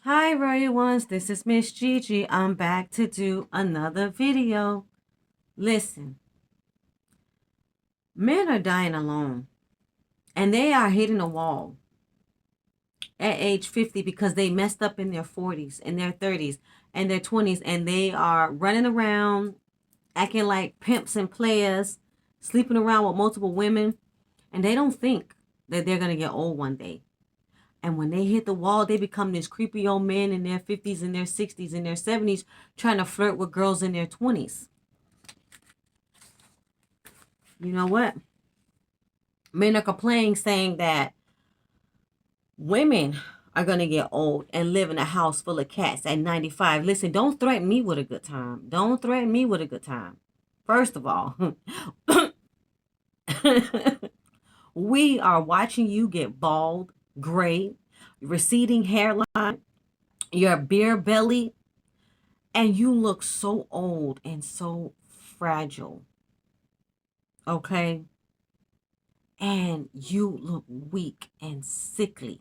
Hi Royal Ones, this is Miss Gigi. I'm back to do another video. Listen, men are dying alone and they are hitting a wall at age 50 because they messed up in their 40s and their 30s and their 20s, and they are running around acting like pimps and players, sleeping around with multiple women, and they don't think that they're going to get old one day. And when they hit the wall, they become this creepy old man in their 50s and their 60s and their 70s trying to flirt with girls in their 20s. You know what? Men are complaining saying that women are going to get old and live in a house full of cats at 95. Listen, don't threaten me with a good time. Don't threaten me with a good time. First of all, we are watching you get bald, gray, receding hairline, your beer belly, and you look so old and so fragile. Okay? And you look weak and sickly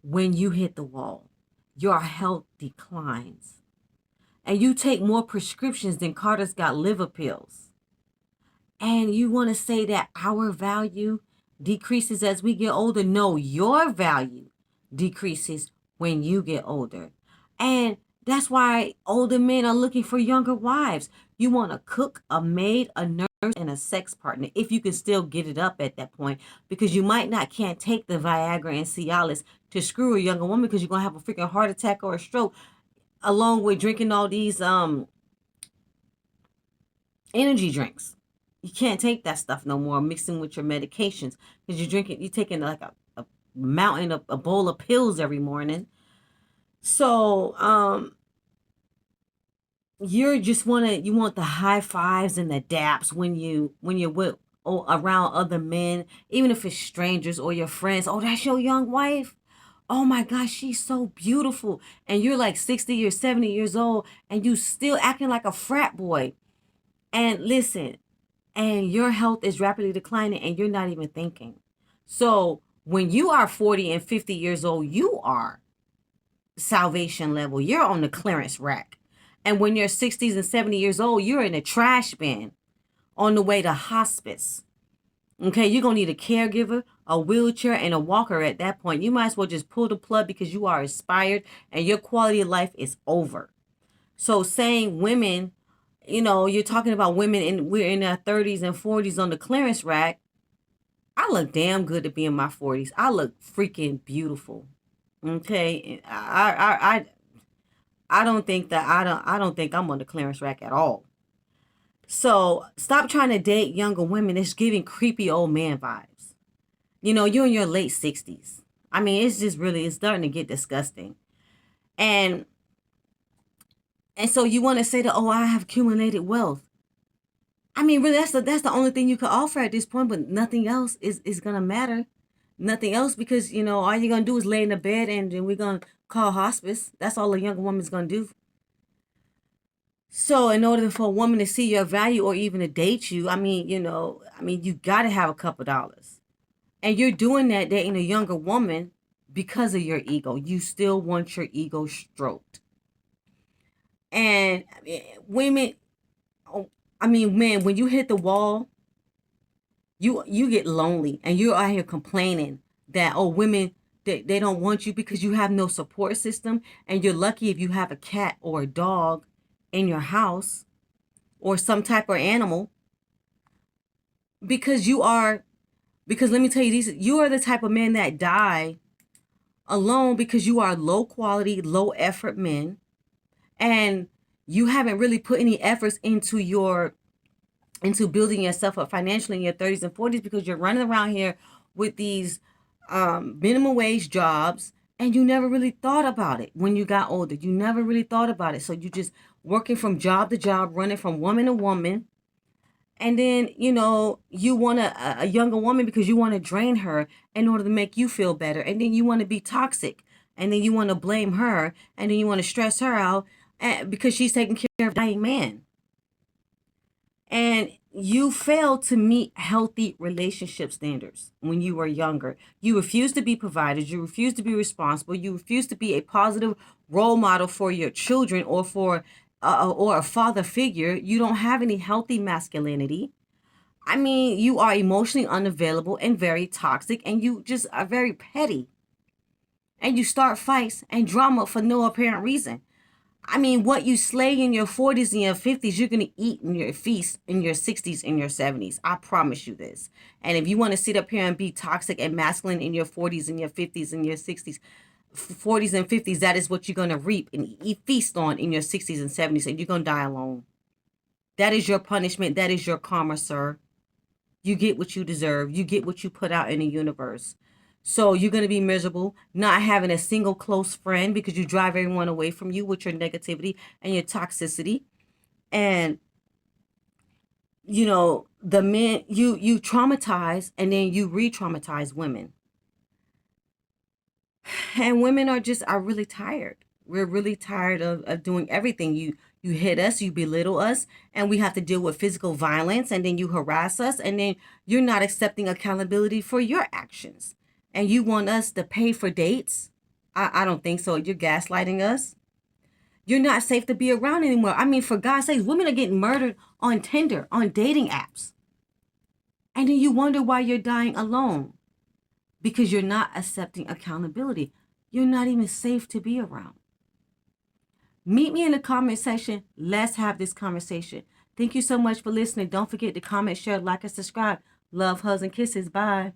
when you hit the wall. Your health declines. And you take more prescriptions than Carter's got liver pills. And you want to say that our value decreases as we get older? No, your value decreases when you get older. And that's why older men are looking for younger wives. You want a cook, a maid, a nurse, and a sex partner, if you can still get it up at that point, because you might not can't take the Viagra and Cialis to screw a younger woman, because you're gonna have a freaking heart attack or a stroke, along with drinking all these energy drinks. You can't take that stuff no more, mixing with your medications, because you're taking like a mountain of a bowl of pills every morning. So you want the high fives and the daps when you're with around other men, even if it's strangers or your friends. Oh, that's your young wife. Oh my gosh, she's so beautiful. And you're like 60 or 70 years old and you still acting like a frat boy. And listen, and your health is rapidly declining and you're not even thinking. So when you are 40 and 50 years old, you are salvation level. You're on the clearance rack. And when you're 60s and 70 years old, you're in a trash bin on the way to hospice. Okay, you're going to need a caregiver, a wheelchair, and a walker at that point. You might as well just pull the plug because you are expired and your quality of life is over. So saying women, you're talking about women and we're in our 30s and 40s on the clearance rack. I look damn good to be in my 40s. I look freaking beautiful. Okay, I don't think that I don't think I'm on the clearance rack at all. So stop trying to date younger women. It's giving creepy old man vibes. You're in your late 60s. I mean, it's starting to get disgusting. And so you want to say that, oh, I have accumulated wealth. I mean, really, that's the only thing you could offer at this point, but nothing else is gonna matter. Nothing else, because all you're gonna do is lay in the bed and then we're gonna call hospice. That's all a younger woman's gonna do. So in order for a woman to see your value or even to date you, you got to have a couple dollars. And you're doing that dating a younger woman because of your ego. You still want your ego stroked. And women, oh, man, when you hit the wall, you get lonely and you're out here complaining that, oh, women, they don't want you because you have no support system, and you're lucky if you have a cat or a dog in your house or some type of animal, because let me tell you, you are the type of men that die alone because you are low quality, low effort men, and you haven't really put any efforts into building yourself up financially in your 30s and 40s, because you're running around here with these minimum wage jobs, and you never really thought about it when you got older. You never really thought about it. So you just working from job to job, running from woman to woman. And then, you want a younger woman because you want to drain her in order to make you feel better. And then you want to be toxic. And then you want to blame her. And then you want to stress her out because she's taking care of a dying man. And You failed to meet healthy relationship standards when you were younger. You refused to be providers. You refused to be responsible. You refused to be a positive role model for your children or a father figure. You don't have any healthy masculinity. I mean, you are emotionally unavailable and very toxic, and you just are very petty. And you start fights and drama for no apparent reason. I mean, what you slay in your 40s and your 50s, you're going to eat in your feast in your 60s and your 70s. I promise you this. And if you want to sit up here and be toxic and masculine in your 40s and your 50s and your 60s, 40s and 50s, that is what you're going to reap and eat feast on in your 60s and 70s, and you're going to die alone. That is your punishment. That is your karma, sir. You get what you deserve. You get what you put out in the universe. So you're going to be miserable, not having a single close friend because you drive everyone away from you with your negativity and your toxicity. And the men you traumatize and then you re-traumatize women. And women are really tired. We're really tired of doing everything. You hit us, you belittle us, and we have to deal with physical violence, and then you harass us, and then you're not accepting accountability for your actions. And you want us to pay for dates? I don't think so. You're gaslighting us. You're not safe to be around anymore. I mean, for God's sakes, women are getting murdered on Tinder, on dating apps. And then you wonder why you're dying alone because you're not accepting accountability. You're not even safe to be around. Meet me in the comment section. Let's have this conversation. Thank you so much for listening. Don't forget to comment, share, like, and subscribe. Love, hugs, and kisses. Bye.